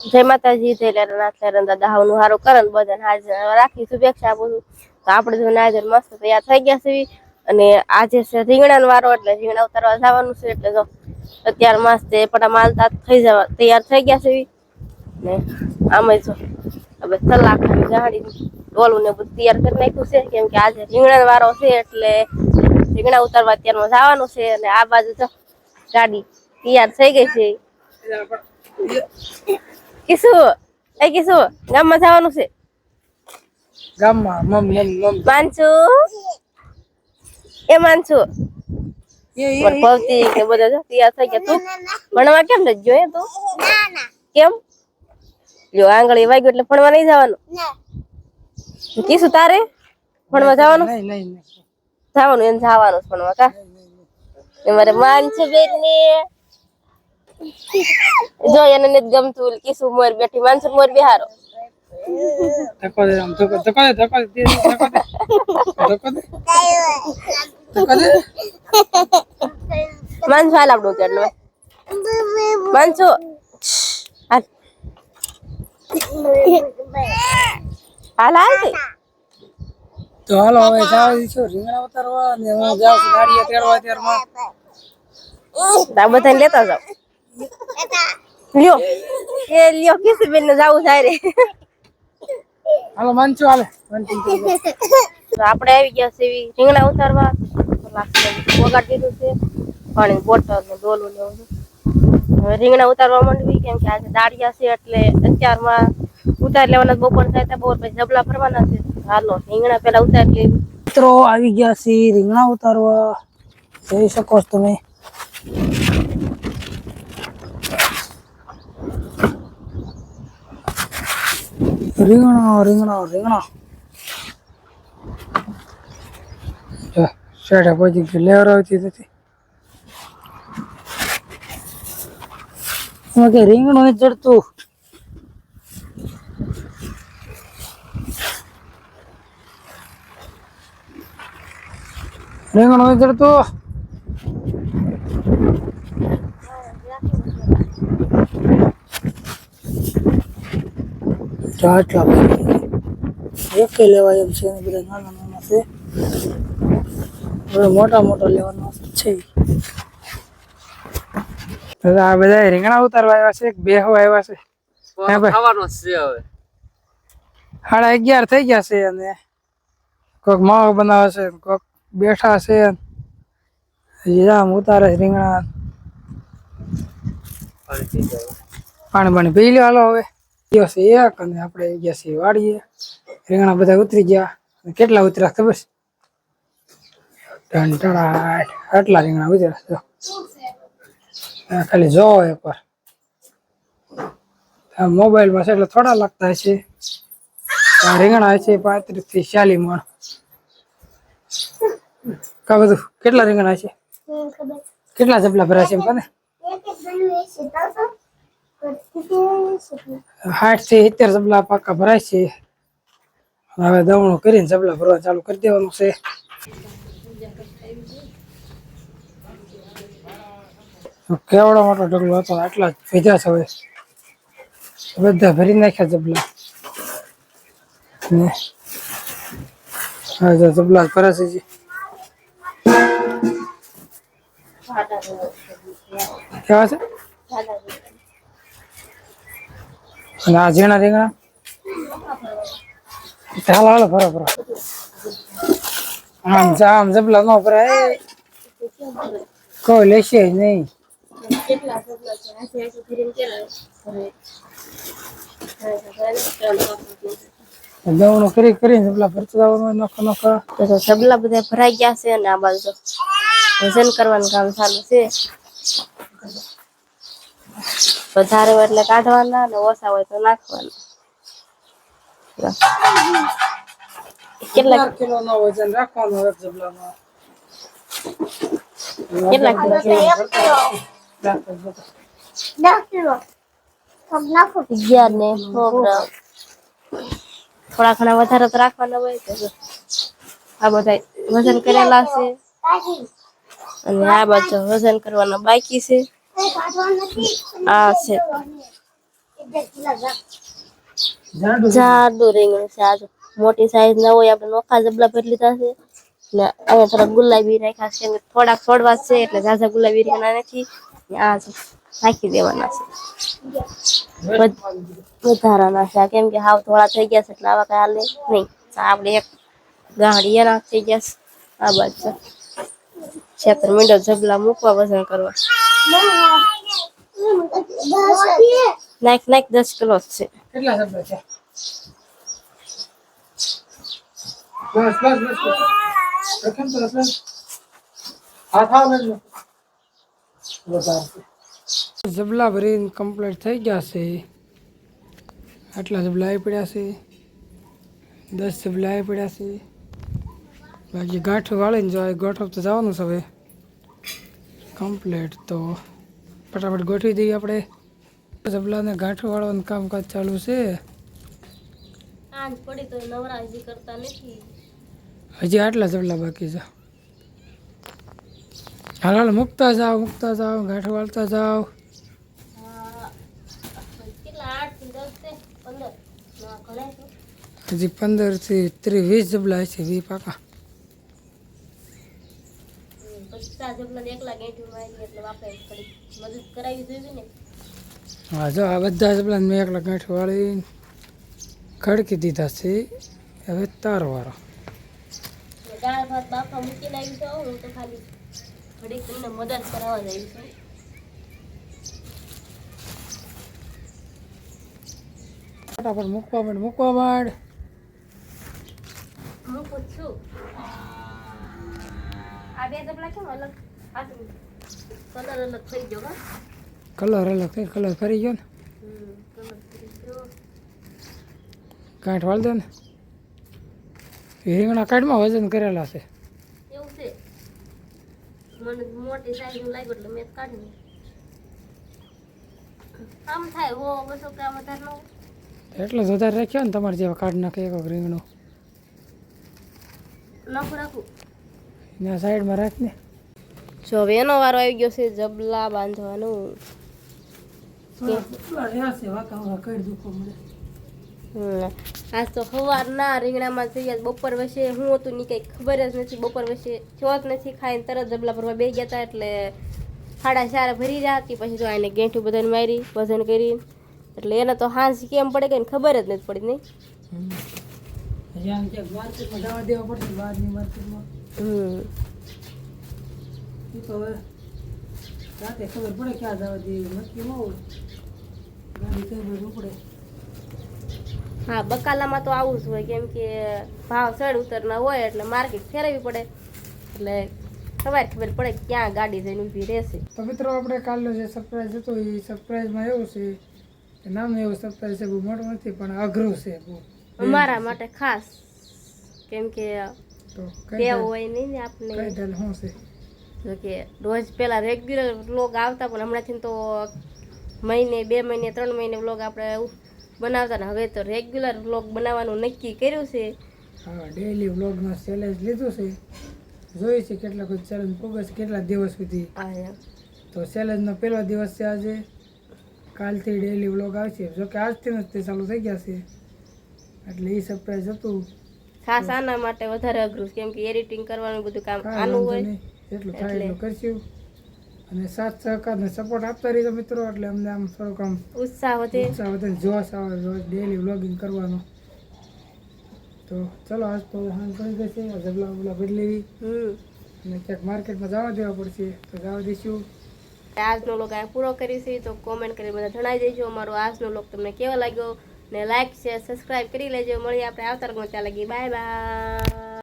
જય માતાજી જય લેરનાથ લેરન દાદા હાવનું હારું કરે ને બધાને હાજર રાખી શુભેચ્છા આપું છું. તો આપણે જો હાજર મસ્ત તૈયાર થઈ ગયા છે અને આજે છે રીંગણાનો વારો એટલે રીંગણા ઉતારવા જવાનું છે એટલે જો અત્યારે મસ્ત પટા માલતા થઈ જવા તૈયાર થઈ ગયા છે ને આમે જો હવે સલાખાની જાડી ડોલું ને બધું તૈયાર કરી નાખ્યું છે કેમ કે આજે રીંગણાનો વારો છે એટલે રીંગણા ઉતારવા અત્યારમાં જવાનું છે અને આ બાજુ જો ગાડી તૈયાર થઈ ગઈ છે. કિસુ કિસુ ગામમાં જવાનું છે ગામમાં માનસુ એ માનસુ ભવતી કે બધા તૈયાર થઈ ગયા. તું ભણવા કેમ નથી ગયો તું કેમ જો આંગળી વાગ્યું એટલે ભણવા નહીં જવાનું કિસુ તારે ભણવા જવાનું જવાનું એમ જવાનું ભણવા કા મારે માનસુ બેન ને જો એને નથી ગમતું કિસુ મોર બેઠી માનસુ મોર બિહારો માનસુ હાલ આપણું કેટલું માનસુ હાલ હાલ હાલ તો હાલો હવે જાવ છો રીંગણા ઉતારવા ને હું જાવ છું ગાડીએ તેડવા અત્યારમાં આ બધાને લેતા જાવ લ્યો એ લ્યો કિસુ બેન ને જાવું થાય રે હાલો માનજો હાલે તો આપણે આવી ગયા છે રીંગણા ઉતારવા વગાડી દીધું છે પાણી બોટલ ને ડોલું ને હવે રીંગણા ઉતારવા માંડવી કેમ કે આજે દાળિયા છે એટલે અત્યારમાં ઉતારી લેવાના બપોર થાય ત્યાં બપોર પછી જબલા ભરવાના છે. હાલો રીંગણા પેલા ઉતારી લેવી. મિત્રો આવી ગયા છે રીંગણા ઉતારવા જોઈ શકો છો તમે. રીંગણા રીંગણા રીંગણા શેઠે પછી ગયું લેવરાવતી નથી કે રીંગણું નથી ચડતું રીંગણું નથી ચડતું આટલા એક લેવાય એમ છે બધા નાના નાના છે હવે મોટા મોટા લેવાના છે. આ બધા રીંગણા ઉતારવા આવ્યા છે બેહવા આવ્યા છે ખાવાનો છે હવે 11:30 થઈ ગયા છે અને કોઈક માવો બનાવે છે કોઈક બેઠા છે હજી આમ ઉતારે છે રીંગણા પાણી પાણી પી લો હાલો હવે દિવસ એક અને આપણે ગયા છીએ વાડીએ રીંગણા બધા ઉતરી ગયા કેટલા ઉતર્યા ખબર છે આટલા રીંગણા ઉતર્યા ખાલી જોવો એકવાર મોબાઈલમાં છે એટલે થોડા લાગતા છે રીંગણા છે 35 થી 40 મણ કા બધું કેટલા રીંગણા છે કેટલા જબલા ભર્યા છે એમ કને 60 થી 70 જબલા પાકા ભરાય છે. હવે દવણું કરીને જબલા ભરવા ચાલુ કરી દેવાનું છે. કેવડો મોટો ઢગલો હતો આટલા જ ભેજા છે હવે બધા ભરી નાખ્યા જબલા હવે જબલા ભરે છે કેવા છે અને આ ઝીણા રીંગણા હાલો હાલો ભરો ભરો આમ જબલા ન ભરાય કોઈ લેશે નહીં દવણું કરી કરીને જબલા ભરતું જવાનું નખો નખો તો જબલા બધા ભરાઈ ગયા છે અને આ બાજુ વજન કરવાનું કામ ચાલુ છે. વધારે હોય એટલે કાઢવાના ને ઓછા હોય તો નાખવાના. કેટલા કિલો નો વજન રાખવાનું એક જબલામાં કેટલા કિલો છે 10 કિલો નાખો 11 ને 100 ગ્રામ થોડા ઘણા વધારે તો રાખવાના હોય તો આ બધા વજન કરેલા છે અને આ બાજુ વજન કરવાના બાકી છે. આ છે જાડું રીંગણ છે આ જો. મોટી સાઈઝ ના હોય આપણે નોખા જબલા ભરી લીધા છે ને અહીંયા થોડા ગુલાબી રાખ્યા છે થોડાક છોડવા છે એટલે ઝાઝા ગુલાબી રીંગણા નથી ને આ છે નાખી દેવાના છે વધારાના છે કેમ કે હાવ થોડા થઈ ગયા છે એટલે આવા કઈ હાલે નહીં આપણે એક ગાંડી એના થઈ ગયા છે આ બાજુ છેતર મીંડો જબલા મૂકવા વજન કરવા નાખ 10 કિલો છે કેટલા જબલા છે બસ રકમ તો રકમ હાથ આવ લે જબલા ભરીને કમ્પ્લીટ થઈ ગયા છે આટલા જબલા આવી પડ્યા છે 10 જબલા આવી પડ્યા છે બાકી ગાંઠો વાળીને જો ગોઠવ તો જવાનું છે હવે કમ્પ્લીટ તો ફટાફટ ગોઠવી દઈએ આપણે જબલાને ગાંઠો વાળવાનું કામકાજ ચાલુ છે આંજ પડી તો નવરા હજી કરતા નથી હજી આટલા જબલા બાકી છે હાલ મૂકતા જાઓ ગાંઠો વાળતા જાઓ કેટલા 8 થી 10 છે 15 ના ઘણા છે હજી 15 થી 20 જબલા છે 20 પાકા પછી જબલા એકલા ગેઠું મારી એટલે વાપરે થોડી મદદ કરાવી જોઈએ ને હા જો આ બધા જબલાને મેં એકલા ગાંઠો વાળી ખડકી દીધા છે હવે તાર વાળો દાળ ભાત બાફા મૂકીને આવી છું હું તો ખાલી ઘડીક તમને મદદ કરાવવા જઈ છું ફટાફટ મૂકવા માંડ મૂકું છું આ બે જબલા કેમ અલગ કલર અલગ થઈ ગયો હા કલર અલગ થઈ કલર ફરી ગયો ને કલર થઈ ગયો ગાંઠ વાળ દે ને રીંગણા કાઢમાં વજન કરેલા છે એવું છે મને મોટી સાઈઝ લાગ્યું એટલે મેં કાઢી આમ થાય હો બસો ગ્રામ વધારે ન એટલે જ વધારે રાખ્યો ને તમારે જેવા કાઢ નાખે એક રીંગણું રાખું એના સાઈડમાં રાખને જો હવે એનો વારો આવી ગયો છે જબલા બાંધવાનું આજ તો સવારના રીંગણામાં થઈ ગયા બપોર વચ્ચે હું હતું ની કઈ ખબર જ નથી બપોર વચ્ચે જોત નથી ખાઈને તરત જબલા ભરવા બે ગયા હતા એટલે 4:30 ભરી રહ્યા હતી પછી તો આને ગેંઠું બધાને મારી વજન કરી એટલે એને તો હાંસ કેમ પડે કે ખબર જ નથી પડી નહીં માર્કેટમાં જવા દેવા પડશે બહારની માર્કેટમાં તો હવે રાતે ખબર પડે ક્યાં જવા દે નક્કી ન હોય ગાડી કઈ બાજુ ઉપડે હા બકાલામાં તો આવું જ હોય કેમ કે ભાવ ચડ ઉતરના હોય એટલે માર્કેટ ફેરવવી પડે એટલે ખબર પડે ક્યાં ગાડી જઈને ઊભી રહેશે તો મિત્રો આપણે કાલનો જે સરપ્રાઈઝ હતો એ સરપ્રાઈઝમાં એવું છે કે નામ એવું સરપ્રાઈઝ છે બહુ મોટું નથી પણ અઘરું છે બહુ અમારા માટે ખાસ કેમ કે તો ટેવ હોય નહીં ને આપણે કઈ ઢાલ શું છે જો કે રોજ પેલા રેગ્યુલર વ્લોગ આવતા પણ હમણાંથી તો મહિને 2 મહિને 3 મહિને વ્લોગ આપણે બનાવતા ને હવે તો રેગ્યુલર વ્લોગ બનાવવાનું નક્કી કર્યું છે હા ડેઈલી વ્લોગનો ચેલેન્જ લીધું છે જોઈ છે કેટલા કોઈ ચેલેન્જ પ્રોગ્રેસ કેટલા દિવસ સુધી તો ચેલેન્જનો પહેલો દિવસ છે આજે કાલથી ડેઈલી વ્લોગ આવશે જો કે આજથી જ તે ચાલુ થઈ ગયા છે એટલે એ સરપ્રાઈઝ હતું ખાસ આના માટે વધારે અઘરું છે કેમ કે એડિટિંગ કરવાનું બધું કામ આનું હોય જેટલું થાય એટલું કરશું અને સાથ સહકાર ને સપોર્ટ આપતા રહીજો મિત્રો એટલે અમને આમ થોડોક આમ ઉત્સાહ વધે જોશ આવે રોજ ડેઈલી વ્લોગિંગ કરવાનો તો ચલો આજ તો હાંજ પડી જશે જબલા બબલા બદલેવી અને ક્યાંક માર્કેટમાં જવા દેવા પડશે તો જવા દઈશું આજનો લોક આ પૂરો કરીશું તો કોમેન્ટ કરી બધા જણાવી દેજો અમારો આજનો લોક તમને કેવો લાગ્યો ને લાઈક શેર સબસ્ક્રાઇબ કરી લેજો મળીએ આપણે આવતા ત્યાં લગી બાય બાય